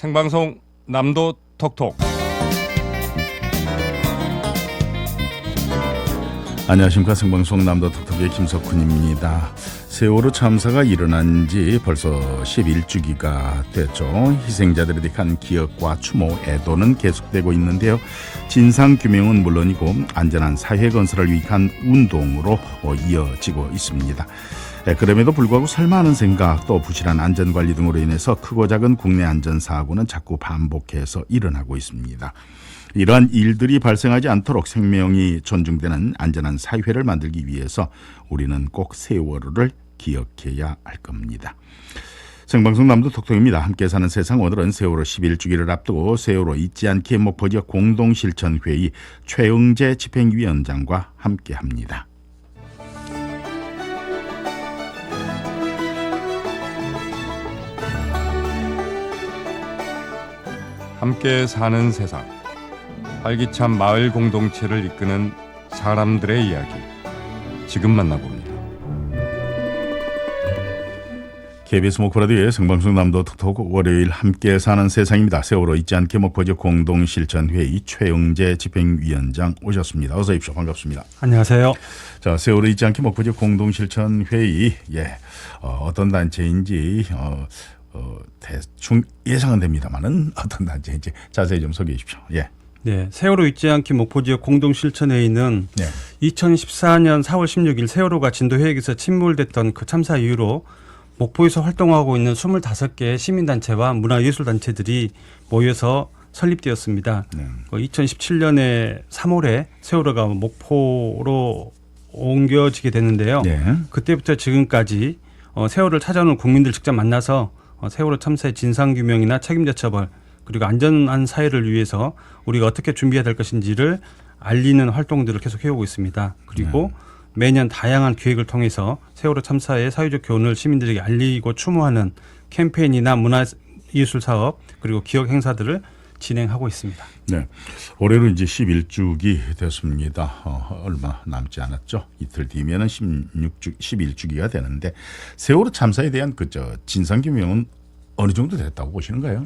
생방송 남도 톡톡. 안녕하십니까. 생방송 남도 톡톡의 김석훈입니다. 세월호 참사가 일어난 지 벌써 11주기가 됐죠. 희생자들에 대한 기억과 추모, 애도는 계속되고 있는데요. 진상규명은 물론이고 안전한 사회 건설을 위한 운동으로 이어지고 있습니다. 그럼에도 불구하고 설마 하는 생각, 또 부실한 안전관리 등으로 인해서 크고 작은 국내 안전사고는 자꾸 반복해서 일어나고 있습니다. 이러한 일들이 발생하지 않도록 생명이 존중되는 안전한 사회를 만들기 위해서 우리는 꼭 세월호를 기억해야 할 겁니다. 생방송 남도 톡톡입니다. 함께 사는 세상, 오늘은 세월호 11주기를 앞두고 세월호 잊지 않기 목포지역 공동실천회의 최영재 집행위원장과 함께합니다. 함께 사는 세상. 활기찬 마을 공동체를 이끄는 사람들의 이야기. 지금 만나봅니다. KBS 목포라디오의 생방송 남도 톡톡 월요일 함께 사는 세상입니다. 세월호 잊지 않게 목포지역 공동실천회의 최영재 집행위원장 오셨습니다. 어서 오십시오. 반갑습니다. 안녕하세요. 자, 세월호 잊지 않게 목포지역 공동실천회의, 어떤 단체인지 대충 예상은 됩니다만은 어떤 단체인지 자세히 좀 소개해 주십시오. 네, 세월호 잊지 않기 목포지역 공동실천회의는 네. 2014년 4월 16일 세월호가 진도해역에서 침몰됐던 그 참사 이후로 목포에서 활동하고 있는 25개의 시민단체와 문화예술단체들이 모여서 설립되었습니다. 2017년에 3월에 세월호가 목포로 옮겨지게 됐는데요. 네. 그때부터 지금까지 세월호를 찾아오는 국민들 직접 만나서 세월호 참사의 진상규명이나 책임자 처벌, 그리고 안전한 사회를 위해서 우리가 어떻게 준비해야 될 것인지를 알리는 활동들을 계속 해오고 있습니다. 그리고 매년 다양한 기획을 통해서 세월호 참사의 사회적 교훈을 시민들에게 알리고 추모하는 캠페인이나 문화예술 사업, 그리고 기억 행사들을 진행하고 있습니다. 네, 올해로 이제 11주기 됐습니다. 얼마 남지 않았죠. 이틀 뒤면은 11주기가 되는데 세월호 참사에 대한 진상규명은 어느 정도 됐다고 보시는가요?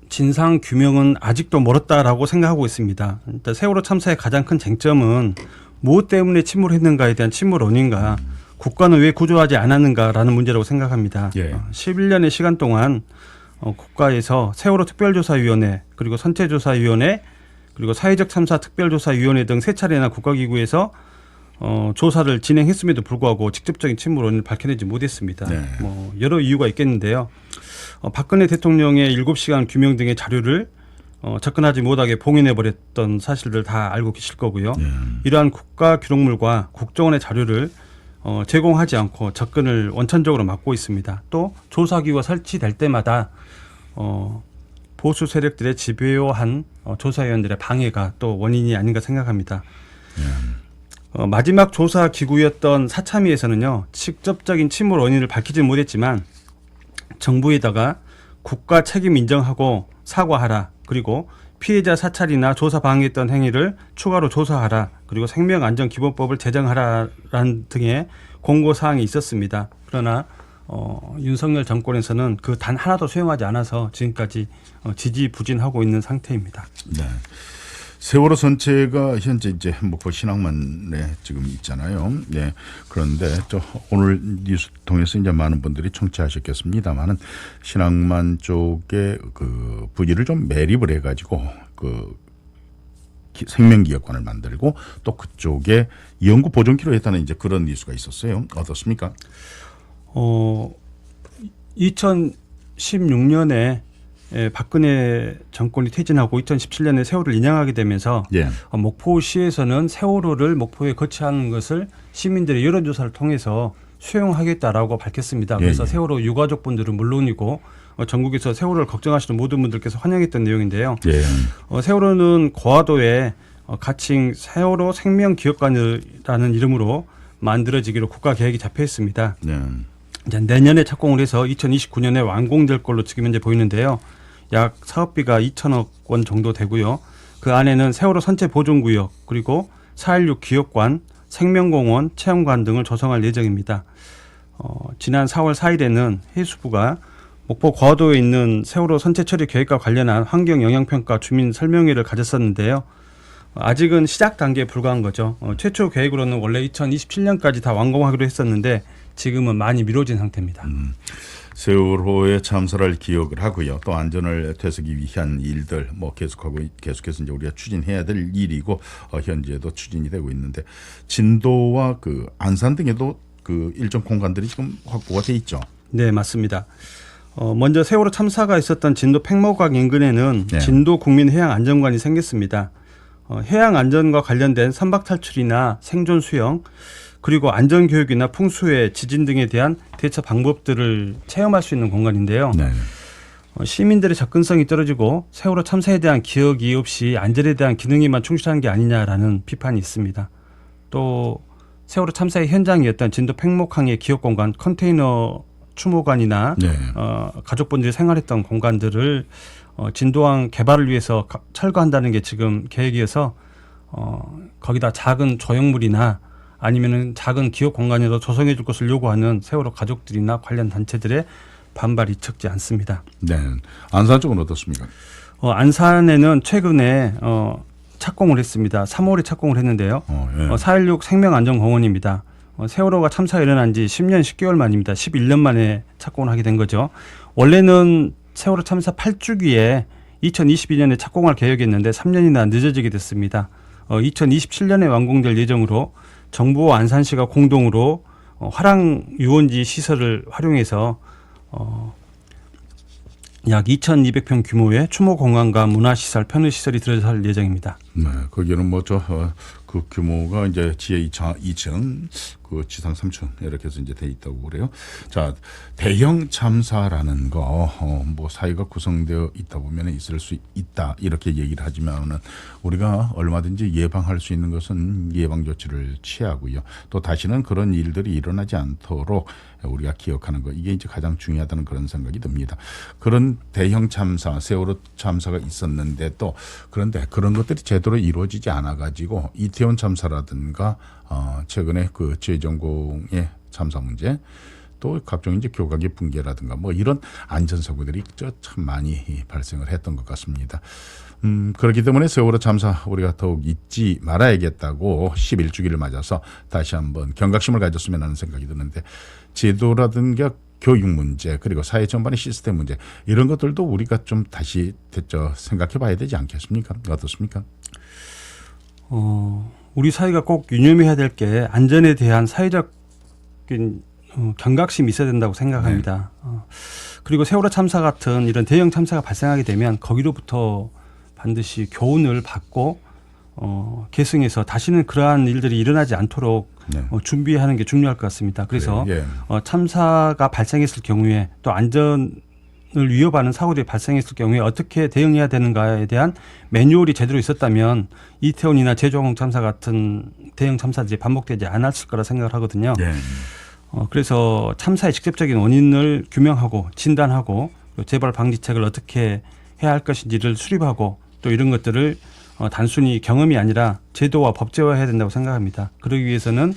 진상 규명은 아직도 멀었다라고 생각하고 있습니다. 일단 세월호 참사의 가장 큰 쟁점은 무엇 때문에 침몰했는가에 대한 침몰 원인과 국가는 왜 구조하지 않았는가라는 문제라고 생각합니다. 11년의 시간 동안 국가에서 세월호 특별조사위원회, 그리고 선체조사위원회, 그리고 사회적 참사 특별조사위원회 등 세 차례나 국가기구에서 조사를 진행했음에도 불구하고 직접적인 침몰 원인을 밝혀내지 못했습니다. 여러 이유가 있겠는데요. 박근혜 대통령의 7시간 규명 등의 자료를 접근하지 못하게 봉인해버렸던 사실들 다 알고 계실 거고요. 이러한 국가 기록물과 국정원의 자료를 제공하지 않고 접근을 원천적으로 막고 있습니다. 또 조사기구가 설치될 때마다 보수 세력들의 집요한 조사위원들의 방해가 또 원인이 아닌가 생각합니다. 마지막 조사 기구였던 사참위에서는요, 직접적인 침몰 원인을 밝히지 못했지만 정부에다가 국가 책임 인정하고 사과하라, 그리고 피해자 사찰이나 조사 방해했던 행위를 추가로 조사하라, 그리고 생명안전기본법을 제정하라라는 등의 공고사항이 있었습니다. 그러나 윤석열 정권에서는 그 단 하나도 수용하지 않아서 지금까지 지지부진하고 있는 상태입니다. 네. 세월호 전체가 현재 이제 목포 신항만에 지금 있잖아요. 네. 그런데 오늘 뉴스 통해서 이제 많은 분들이 청취하셨겠습니다만은 신항만 쪽에 그 부지를 좀 매립을 해가지고 그 생명기업관을 만들고 또 그쪽에 연구 보존키로 했다는 이제 그런 뉴스가 있었어요. 어떻습니까? 2016년에 박근혜 정권이 퇴진하고 2017년에 세월호를 인양하게 되면서 목포시에서는 세월호를 목포에 거치하는 것을 시민들의 여론조사를 통해서 수용하겠다라고 밝혔습니다. 그래서 세월호 유가족분들은 물론이고 전국에서 세월호를 걱정하시는 모든 분들께서 환영했던 내용인데요. 세월호는 고화도에 가칭 세월호 생명기업관이라는 이름으로 만들어지기로 국가 계획이 잡혀 있습니다. 이제 내년에 착공을 해서 2029년에 완공될 걸로 지금 현재 보이는데요. 약 사업비가 2천억 원 정도 되고요. 그 안에는 세월호 선체 보존구역, 그리고 4.16 기업관, 생명공원, 체험관 등을 조성할 예정입니다. 지난 4월 4일에는 해수부가 목포 거화도에 있는 세월호 선체 처리 계획과 관련한 환경 영향평가 주민 설명회를 가졌었는데요. 아직은 시작 단계에 불과한 거죠. 최초 계획으로는 원래 2027년까지 다 완공하기로 했었는데 지금은 많이 미뤄진 상태입니다. 세월호의 참사를 기억을 하고요. 또 안전을 되새기 위한 일들 뭐 계속해서 이제 우리가 추진해야 될 일이고 현재도 추진이 되고 있는데 진도와 그 안산 등에도 그 일정 공간들이 지금 확보가 돼 있죠. 네, 맞습니다. 먼저 세월호 참사가 있었던 진도 팽목강 인근에는 네. 진도 국민해양안전관이 생겼습니다. 해양안전과 관련된 선박 탈출이나 생존 수영, 그리고 안전교육이나 풍수해, 지진 등에 대한 대처 방법들을 체험할 수 있는 공간인데요. 네. 시민들의 접근성이 떨어지고 세월호 참사에 대한 기억이 없이 안전에 대한 기능에만 충실한 게 아니냐라는 비판이 있습니다. 또 세월호 참사의 현장이었던 진도 팽목항의 기억공간, 컨테이너 추모관이나 네. 가족분들이 생활했던 공간들을 진도항 개발을 위해서 철거한다는 게 지금 계획이어서 거기다 작은 조형물이나 아니면은 작은 기업 공간에서 조성해 줄 것을 요구하는 세월호 가족들이나 관련 단체들의 반발이 적지 않습니다. 네. 안산 쪽은 어떻습니까? 안산에는 최근에 착공을 했습니다. 3월에 착공을 했는데요. 예. 4.16 생명안전공원입니다. 세월호가 참사가 일어난 지 10년 10개월 만입니다. 11년 만에 착공을 하게 된 거죠. 원래는 세월호 참사 8주기에 2022년에 착공할 계획이었는데 3년이나 늦어지게 됐습니다. 2027년에 완공될 예정으로 정부와 안산시가 공동으로 화랑 유원지 시설을 활용해서 약 2,200평 규모의 추모 공간과 문화시설, 편의시설이 들어설 예정입니다. 네, 거기는 그 규모가 이제 지하 2층, 그 지상 3층 이렇게 해서 이제 돼 있다고 그래요. 자, 대형 참사라는 거 뭐 사회가 구성되어 있다 보면 있을 수 있다 이렇게 얘기를 하지만은 우리가 얼마든지 예방할 수 있는 것은 예방 조치를 취하고요. 또 다시는 그런 일들이 일어나지 않도록 우리가 기억하는 거 이게 이제 가장 중요하다는 그런 생각이 듭니다. 그런 대형 참사, 세월호 참사가 있었는데 또 그런데 그런 것들이 제대로 이루어지지 않아 가지고 이태원 참사라든가 최근에 그 제전공의 참사 문제 또 각종 이제 교각의 붕괴라든가 뭐 이런 안전사고들이 참 많이 발생을 했던 것 같습니다. 그렇기 때문에 세월호 참사 우리가 더욱 잊지 말아야겠다고 11주기를 맞아서 다시 한번 경각심을 가졌으면 하는 생각이 드는데 제도라든가 교육 문제 그리고 사회 전반의 시스템 문제 이런 것들도 우리가 좀 다시 생각해 봐야 되지 않겠습니까? 어떻습니까? 우리 사회가 꼭 유념해야 될 게 안전에 대한 사회적인 경각심이 있어야 된다고 생각합니다. 그리고 세월호 참사 같은 이런 대형 참사가 발생하게 되면 거기로부터 반드시 교훈을 받고 계승해서 다시는 그러한 일들이 일어나지 않도록 네. 준비하는 게 중요할 것 같습니다. 그래서 예. 참사가 발생했을 경우에 또 안전을 위협하는 사고들이 발생했을 경우에 어떻게 대응해야 되는가에 대한 매뉴얼이 제대로 있었다면 이태원이나 제주항공 참사 같은 대형 참사들이 반복되지 않았을 거라 생각을 하거든요. 예. 그래서 참사의 직접적인 원인을 규명하고 진단하고 재발 방지책을 어떻게 해야 할 것인지를 수립하고 또 이런 것들을 단순히 경험이 아니라 제도와 법제화해야 된다고 생각합니다. 그러기 위해서는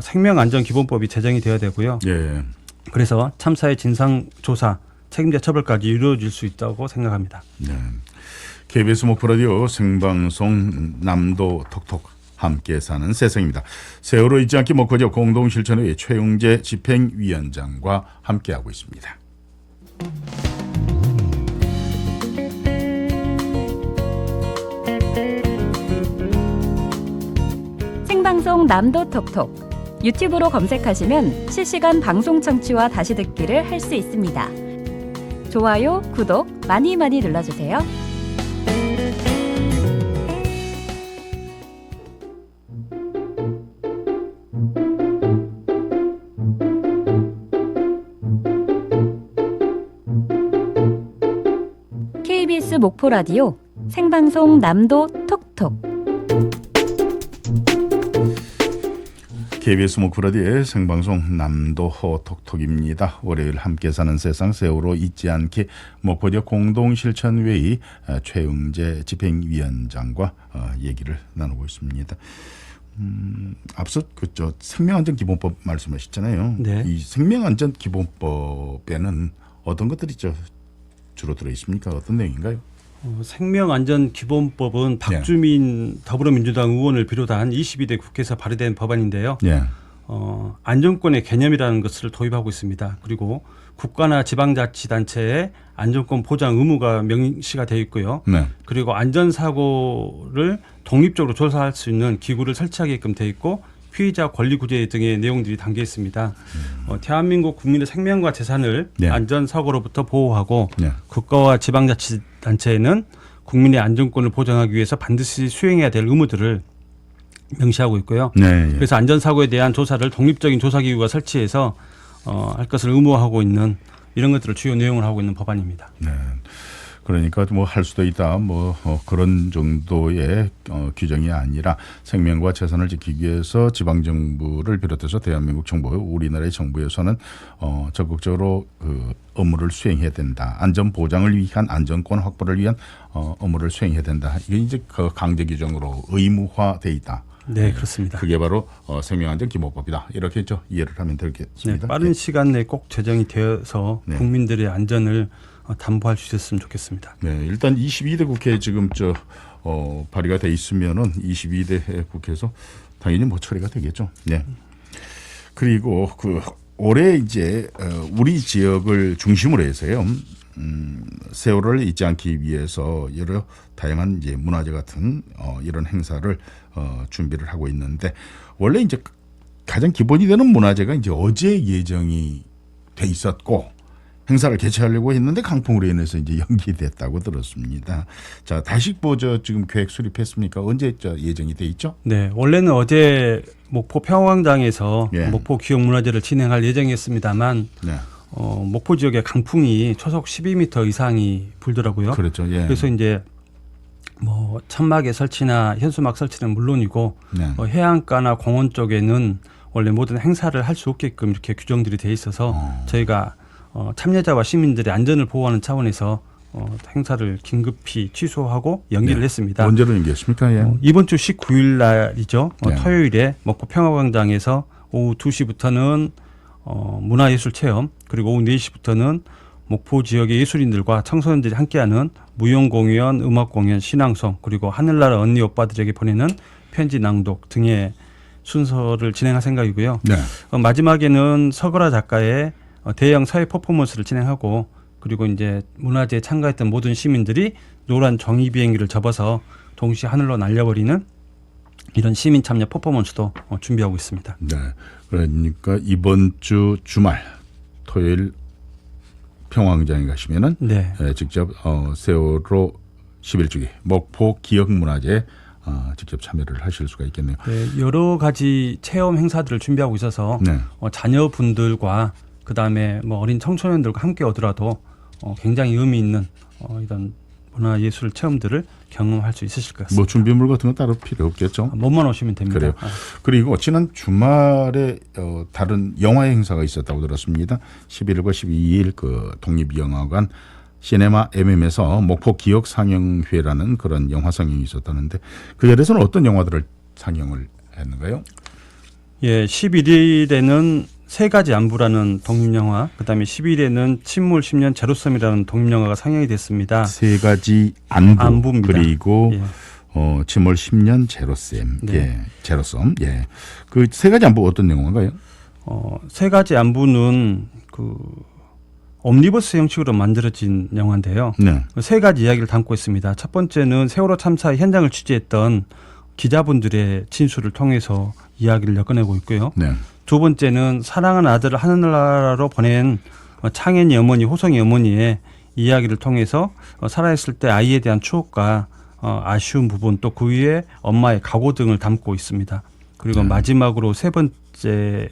생명안전기본법이 제정이 되어야 되고요. 예. 그래서 참사의 진상조사, 책임자 처벌까지 이루어질 수 있다고 생각합니다. 네. KBS 목포라디오 생방송 남도 톡톡 함께 사는 세상입니다. 세월호 잊지 않기 목포지역 공동실천회의 최웅재 집행위원장과 함께하고 있습니다. 생방송 남도 톡톡 유튜브로 검색하시면 실시간 방송 청취와 다시 듣기를 할 수 있습니다. 좋아요, 구독 많이 눌러주세요. KBS 목포 라디오 생방송 남도 톡톡. KBS 목포라디오의 생방송 남도 톡톡입니다. 월요일 함께 사는 세상 세월호 잊지 않기 목포지역 공동실천회의 최웅재 집행위원장과 얘기를 나누고 있습니다. 앞서 생명안전기본법 말씀하셨잖아요. 네. 이 생명안전기본법에는 어떤 것들이 주로 들어 있습니까? 어떤 내용인가요? 생명안전기본법은 박주민 더불어민주당 의원을 비롯한 22대 국회에서 발의된 법안인데요. 예. 안전권의 개념이라는 것을 도입하고 있습니다. 그리고 국가나 지방자치단체의 안전권 보장 의무가 명시가 되어 있고요. 네. 그리고 안전사고를 독립적으로 조사할 수 있는 기구를 설치하게끔 되어 있고 피의자 권리 구제 등의 내용들이 담겨 있습니다. 대한민국 국민의 생명과 재산을 네. 안전사고로부터 보호하고 네. 국가와 지방자치단체에는 국민의 안전권을 보장하기 위해서 반드시 수행해야 될 의무들을 명시하고 있고요. 네. 예. 그래서 안전사고에 대한 조사를 독립적인 조사기구가 설치해서 할 것을 의무화하고 있는 이런 것들을 주요 내용을 하고 있는 법안입니다. 네. 그러니까 뭐 할 수도 있다 그런 정도의 규정이 아니라 생명과 재산을 지키기 위해서 지방 정부를 비롯해서 대한민국 정부, 우리나라의 정부에서는 적극적으로 그 업무를 수행해야 된다. 안전 보장을 위한 안전권 확보를 위한 업무를 수행해야 된다. 이게 이제 그 강제 규정으로 의무화돼 있다. 네, 그렇습니다. 그게 바로 생명안전기본법이다. 이렇게 이해를 하면 네, 되겠습니다. 빠른 시간 내에 꼭 제정이 되어서 네. 국민들의 안전을 담보할 수 있었으면 좋겠습니다. 네, 일단 22대 국회에 지금 발의가 돼 있으면은 22대 국회에서 당연히 처리가 되겠죠. 네. 그리고 올해 이제 우리 지역을 중심으로 해서요. 세월을 잊지 않기 위해서 여러 다양한 이제 문화제 같은 이런 행사를 준비를 하고 있는데 원래 이제 가장 기본이 되는 문화제가 이제 어제 예정이 돼 있었고 행사를 개최하려고 했는데 강풍으로 인해서 이제 연기됐다고 들었습니다. 자, 다시 지금 계획 수립했습니까? 언제 예정이 돼 있죠? 네, 원래는 어제 목포 평화광장에서 예. 목포 기억문화제를 진행할 예정이었습니다만 네. 목포 지역에 강풍이 초속 12m 이상이 불더라고요. 그렇죠. 예. 그래서 이제 천막의 설치나 현수막 설치는 물론이고 네. 해안가나 공원 쪽에는 원래 모든 행사를 할 수 없게끔 이렇게 규정들이 돼 있어서 저희가 참여자와 시민들의 안전을 보호하는 차원에서 행사를 긴급히 취소하고 연기를 네. 했습니다. 언제로 연기했습니까? 예. 이번 주 19일 날이죠. 네. 토요일에 목포 평화광장에서 오후 2시부터는 문화예술 체험 그리고 오후 4시부터는 목포 지역의 예술인들과 청소년들이 함께하는 무용공연, 음악공연, 신앙송 그리고 하늘나라 언니 오빠들에게 보내는 편지 낭독 등의 순서를 진행할 생각이고요. 네. 마지막에는 서거라 작가의 대형 사회 퍼포먼스를 진행하고 그리고 이제 문화제에 참가했던 모든 시민들이 노란 종이 비행기를 접어서 동시에 하늘로 날려버리는 이런 시민 참여 퍼포먼스도 준비하고 있습니다. 네. 그러니까 이번 주 주말 토요일 평화광장에 가시면은 네. 직접 세월호 11주기 목포 기억문화제에 직접 참여를 하실 수가 있겠네요. 네, 여러 가지 체험 행사들을 준비하고 있어서 네. 자녀분들과 그다음에 어린 청소년들과 함께 오더라도 굉장히 의미 있는 이런 문화예술 체험들을 경험할 수 있으실 것 같습니다. 준비물 같은 건 따로 필요 없겠죠? 몸만 오시면 됩니다. 그래요. 그리고 지난 주말에 다른 영화 행사가 있었다고 들었습니다. 11일과 12일 그 독립영화관 시네마 MM에서 목포 기억 상영회라는 그런 영화 상영이 있었다는데 그 자리에서는 어떤 영화들을 상영을 했는가요? 예, 11일에는 세 가지 안부라는 독립영화, 그다음에 12일에는 침몰 10년 제로섬이라는 독립영화가 상영이 됐습니다. 세 가지 안부입니다. 그리고 예. 침몰 10년 제로섬. 네. 예. 제로섬. 예. 그 세 가지 안부 어떤 영화인가요? 세 가지 안부는 옴니버스 형식으로 만들어진 영화인데요. 네. 세 가지 이야기를 담고 있습니다. 첫 번째는 세월호 참사 현장을 취재했던 기자분들의 진술을 통해서 이야기를 엮어내고 있고요. 네. 두 번째는 사랑하는 아들을 하늘나라로 보낸 창현이 어머니, 호성이 어머니의 이야기를 통해서 살아있을 때 아이에 대한 추억과 아쉬운 부분 또 그 위에 엄마의 각오 등을 담고 있습니다. 그리고 마지막으로 세 번째는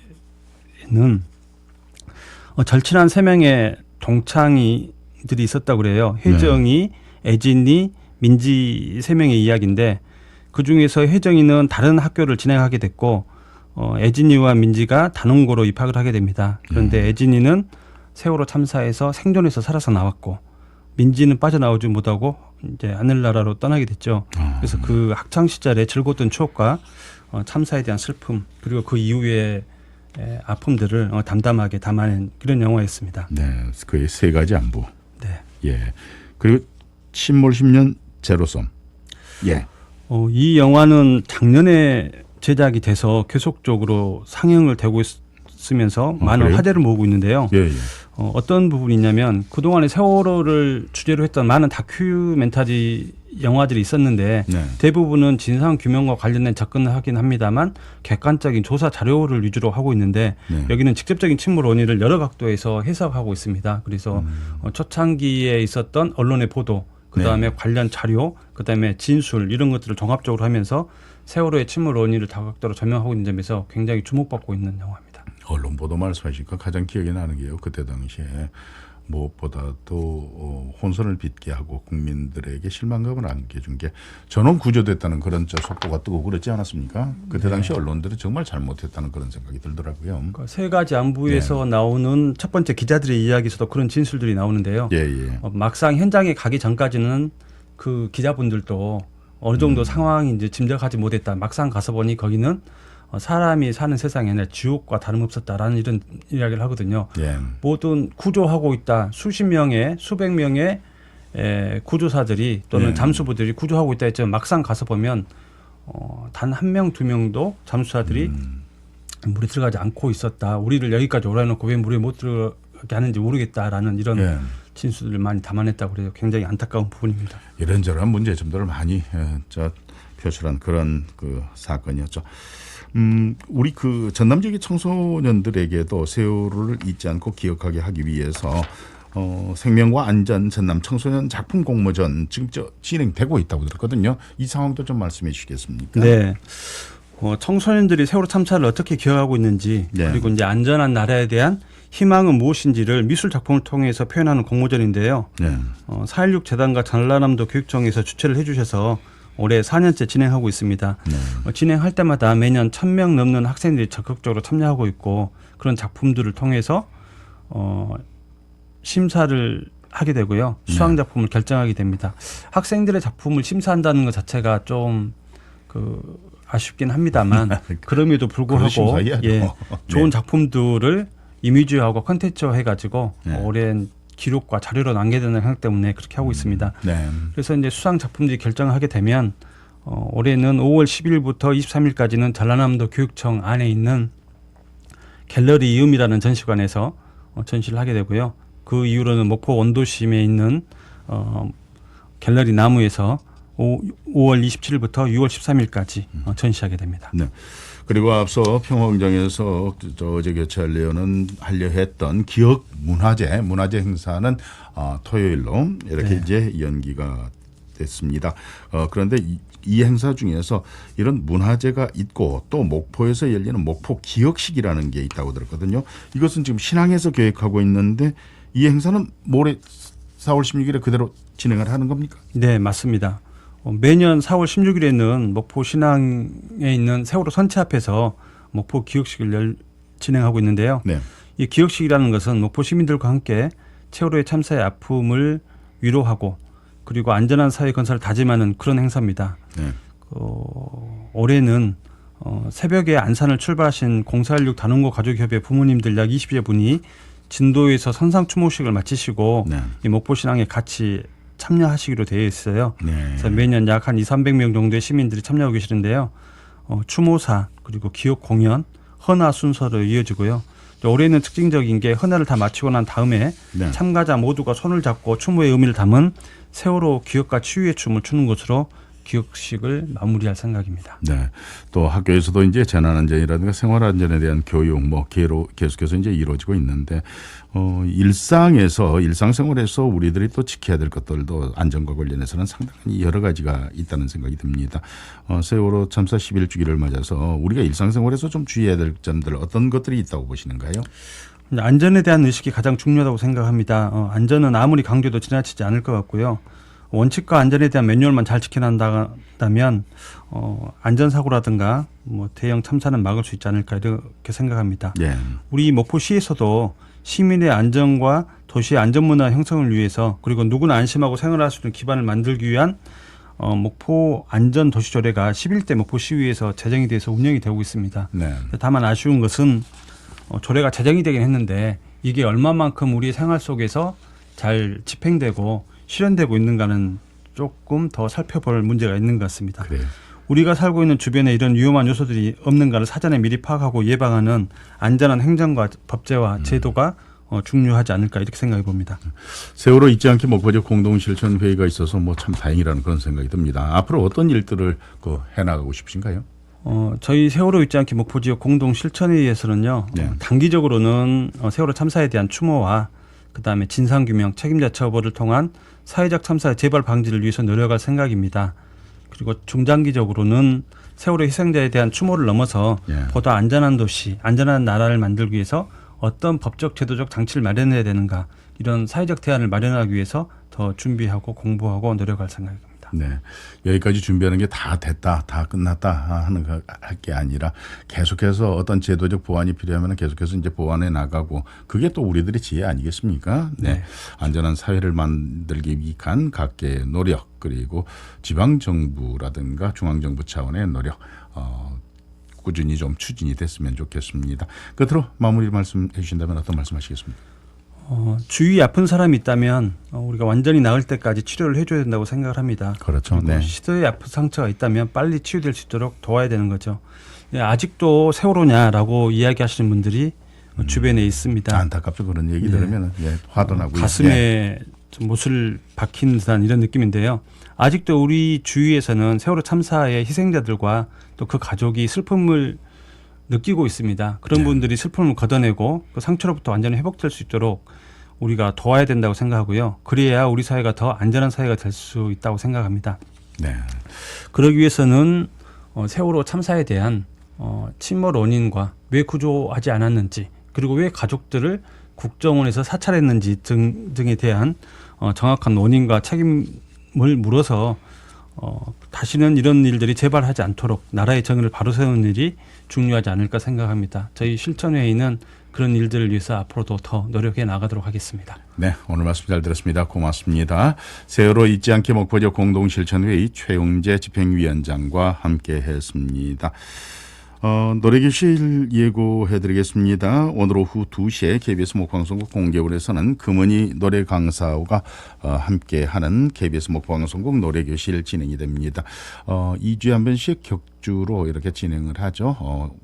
절친한 세 명의 동창이들이 있었다고 그래요. 혜정이, 애진이, 민지 세 명의 이야기인데 그중에서 혜정이는 다른 학교를 진행하게 됐고 애진이와 민지가 단원고로 입학을 하게 됩니다. 그런데 애진이는 세월호 참사에서 생존해서 살아서 나왔고 민지는 빠져나오지 못하고 이제 하늘나라로 떠나게 됐죠. 그래서 그 학창 시절에 즐거웠던 추억과 참사에 대한 슬픔 그리고 그 이후에 아픔들을 담담하게 담아낸 그런 영화였습니다. 네, 그의 세 가지 안부. 네. 예. 그리고 침몰 10년 제로섬. 예. 이 영화는 작년에 제작이 돼서 계속적으로 상영을 되고 있으면서 많은 그래요? 화제를 모으고 있는데요. 예, 예. 어떤 부분이 있냐면 그동안에 세월호를 주제로 했던 많은 다큐멘터리 영화들이 있었는데 네. 대부분은 진상 규명과 관련된 접근을 하긴 합니다만 객관적인 조사 자료를 위주로 하고 있는데 네. 여기는 직접적인 침몰 원인을 여러 각도에서 해석하고 있습니다. 그래서 초창기에 있었던 언론의 보도, 그다음에 네. 관련 자료, 그다음에 진술 이런 것들을 종합적으로 하면서 세월호의 침몰 원인을 다각도로 조명하고 있는 점에서 굉장히 주목받고 있는 영화입니다. 언론 보도 말씀하시니까 가장 기억에 나는 게요. 그때 당시에 무엇보다도 혼선을 빚게 하고 국민들에게 실망감을 안겨준 게 전원 구조됐다는 그런 속보가 뜨고 그렇지 않았습니까? 그때 당시 언론들이 정말 잘못했다는 그런 생각이 들더라고요. 그러니까 세 가지 안부에서 나오는 첫 번째 기자들의 이야기에서도 그런 진술들이 나오는데요. 예, 예. 막상 현장에 가기 전까지는 그 기자분들도 어느 정도 상황이 이제 짐작하지 못했다. 막상 가서 보니 거기는 사람이 사는 세상이 아니라 지옥과 다름없었다라는 이런 이야기를 하거든요. 예. 모든 구조하고 있다. 수십 명의 수백 명의 구조사들이 또는 네. 잠수부들이 구조하고 있다 했지만 막상 가서 보면 단 한 명, 두 명도 잠수사들이 물에 들어가지 않고 있었다. 우리를 여기까지 오라 해놓고 왜 물에 못 들어가게 하는지 모르겠다라는 이런 예. 진술을 많이 담아냈다고 그래요. 굉장히 안타까운 부분입니다. 이런저런 문제점들을 많이 표출한 그런 그 사건이었죠. 우리 그 전남 지역의 청소년들에게도 세월호를 잊지 않고 기억하게 하기 위해서 생명과 안전 전남 청소년 작품 공모전 지금 진행되고 있다고 들었거든요. 이 상황도 좀 말씀해 주시겠습니까? 네. 청소년들이 세월호 참사를 어떻게 기억하고 있는지 네. 그리고 이제 안전한 나라에 대한 희망은 무엇인지를 미술 작품을 통해서 표현하는 공모전인데요. 네. 4.16 재단과 전라남도 교육청에서 주최를 해주셔서 올해 4년째 진행하고 있습니다. 네. 진행할 때마다 매년 1,000명 넘는 학생들이 적극적으로 참여하고 있고 그런 작품들을 통해서 심사를 하게 되고요. 수상 작품을 결정하게 됩니다. 학생들의 작품을 심사한다는 것 자체가 좀 아쉽긴 합니다만 그럼에도 불구하고 심사해야죠. 좋은 네. 작품들을 이미지화하고 컨텐츠화 해가지고 네. 오랜 기록과 자료로 남겨두는 생각 때문에 그렇게 하고 있습니다. 네. 그래서 이제 수상 작품들이 결정을 하게 되면 올해는 5월 10일부터 23일까지는 전라남도 교육청 안에 있는 갤러리 이음이라는 전시관에서 전시를 하게 되고요. 그 이후로는 목포 원도심에 있는 갤러리 나무에서 5월 27일부터 6월 13일까지 전시하게 됩니다. 네. 그리고 앞서 평화광장에서 어제 하려 했던 기억 문화제 행사는 토요일로 이렇게 이제 연기가 됐습니다. 그런데 이 행사 중에서 이런 문화제가 있고 또 목포에서 열리는 목포 기억식이라는 게 있다고 들었거든요. 이것은 지금 신항에서 계획하고 있는데 이 행사는 모레 4월 16일에 그대로 진행을 하는 겁니까? 네, 맞습니다. 매년 4월 16일에는 목포 신항에 있는 세월호 선체 앞에서 목포 기억식을 진행하고 있는데요. 네. 이 기억식이라는 것은 목포 시민들과 함께 세월호의 참사의 아픔을 위로하고 그리고 안전한 사회 건설을 다짐하는 그런 행사입니다. 네. 올해는 새벽에 안산을 출발하신 0416 단원고 가족협회 부모님들 약 20여 분이 진도에서 선상 추모식을 마치시고 네. 이 목포 신항에 같이 참여하시기로 되어 있어요. 네. 그래서 매년 약 한 200~300명 정도의 시민들이 참여하고 계시는데요. 추모사 그리고 기억 공연, 헌화 순서로 이어지고요. 올해는 특징적인 게 헌화를 다 마치고 난 다음에 네. 참가자 모두가 손을 잡고 추모의 의미를 담은 세월호 기억과 치유의 춤을 추는 것으로 기억식을 마무리할 생각입니다. 네. 또 학교에서도 이제 재난안전이라든가 생활안전에 대한 교육 계속해서 이제 이루어지고 있는데 일상생활에서 우리들이 또 지켜야 될 것들도 안전과 관련해서는 상당히 여러 가지가 있다는 생각이 듭니다. 세월호 참사 11주기를 맞아서 우리가 일상생활에서 좀 주의해야 될 점들 어떤 것들이 있다고 보시는가요? 안전에 대한 의식이 가장 중요하다고 생각합니다. 안전은 아무리 강조도 지나치지 않을 것 같고요. 원칙과 안전에 대한 매뉴얼만 잘 지켜난다면 안전사고라든가 대형 참사는 막을 수 있지 않을까 이렇게 생각합니다. 예. 우리 목포시에서도 시민의 안전과 도시의 안전문화 형성을 위해서 그리고 누구나 안심하고 생활할 수 있는 기반을 만들기 위한 목포 안전도시조례가 11대 목포시의회에서 제정이 돼서 운영이 되고 있습니다. 네. 다만 아쉬운 것은 조례가 제정이 되긴 했는데 이게 얼마만큼 우리 생활 속에서 잘 집행되고 실현되고 있는가는 조금 더 살펴볼 문제가 있는 것 같습니다. 그래요. 우리가 살고 있는 주변에 이런 위험한 요소들이 없는가를 사전에 미리 파악하고 예방하는 안전한 행정과 법제와 제도가 중요하지 않을까 이렇게 생각해 봅니다. 세월호 잊지 않기 목포지역 공동실천회의가 있어서 뭐 참 다행이라는 그런 생각이 듭니다. 앞으로 어떤 일들을 해나가고 싶으신가요? 저희 세월호 잊지 않기 목포지역 공동실천회의에서는요. 네. 단기적으로는 세월호 참사에 대한 추모와 그다음에 진상규명, 책임자 처벌을 통한 사회적 참사의 재발 방지를 위해서 노력할 생각입니다. 그리고 중장기적으로는 세월호 희생자에 대한 추모를 넘어서 예. 보다 안전한 도시, 안전한 나라를 만들기 위해서 어떤 법적 제도적 장치를 마련해야 되는가 이런 사회적 대안을 마련하기 위해서 더 준비하고 공부하고 노력할 생각입니다. 네, 여기까지 준비하는 게 다 됐다, 다 끝났다 하는 거 할 게 아니라 계속해서 어떤 제도적 보완이 필요하면 계속해서 이제 보완해 나가고 그게 또 우리들의 지혜 아니겠습니까? 네, 네. 안전한 사회를 만들기 위한 각계의 노력 그리고 지방 정부라든가 중앙 정부 차원의 노력. 꾸준히 좀 추진이 됐으면 좋겠습니다. 끝으로 마무리 말씀해 주신다면 어떤 말씀하시겠습니까? 주위에 아픈 사람이 있다면 우리가 완전히 나을 때까지 치료를 해줘야 된다고 생각을 합니다. 그렇죠. 그리고 네. 시대에 아픈 상처가 있다면 빨리 치유될 수 있도록 도와야 되는 거죠. 네, 아직도 세월호냐라고 이야기하시는 분들이 주변에 있습니다. 안타깝죠. 그런 얘기 들으면 화도 나고 가슴에 좀 못을 박힌 듯한 이런 느낌인데요. 아직도 우리 주위에서는 세월호 참사의 희생자들과 또 그 가족이 슬픔을 느끼고 있습니다. 그런 네. 분들이 슬픔을 걷어내고 그 상처로부터 완전히 회복될 수 있도록 우리가 도와야 된다고 생각하고요. 그래야 우리 사회가 더 안전한 사회가 될 수 있다고 생각합니다. 네. 그러기 위해서는 세월호 참사에 대한 침몰 원인과 왜 구조하지 않았는지 그리고 왜 가족들을 국정원에서 사찰했는지 등에 대한 정확한 원인과 책임을 물어서 다시는 이런 일들이 재발하지 않도록 나라의 정의를 바로 세우는 일이 중요하지 않을까 생각합니다. 저희 실천회의는 그런 일들을 위해서 앞으로도 더 노력해 나가도록 하겠습니다. 네, 오늘 말씀 잘 들었습니다. 고맙습니다. 세월호 잊지 않기 목포지역 공동실천회의 최용재 집행위원장과 함께했습니다. 노래교실 예고해드리겠습니다. 오늘 오후 2시에 KBS 목방송국 공개홀에서는 금은희 노래 강사와 함께하는 KBS 목방송국 노래교실 진행이 됩니다. 2주에 한 번씩 격주로 이렇게 진행을 하죠.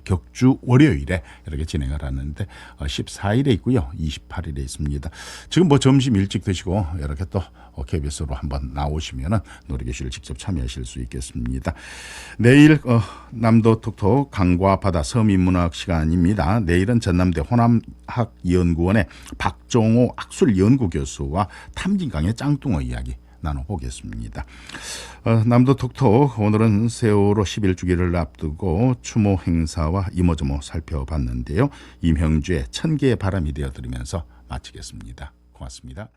격주 월요일에 이렇게 진행을 하는데 14일에 있고요. 28일에 있습니다. 지금 점심 일찍 드시고 이렇게 또 KBS로 한번 나오시면은 노래교실을 직접 참여하실 수 있겠습니다. 내일 남도 톡톡 강과 바다 서민문학 시간입니다. 내일은 전남대 호남학연구원의 박종호 학술연구 교수와 탐진강의 짱뚱어 이야기 나눠보겠습니다. 남도 톡톡 오늘은 세월호 11주기를 앞두고 추모 행사와 이모저모 살펴봤는데요. 임형주의 1000개의 바람이 되어드리면서 마치겠습니다. 고맙습니다.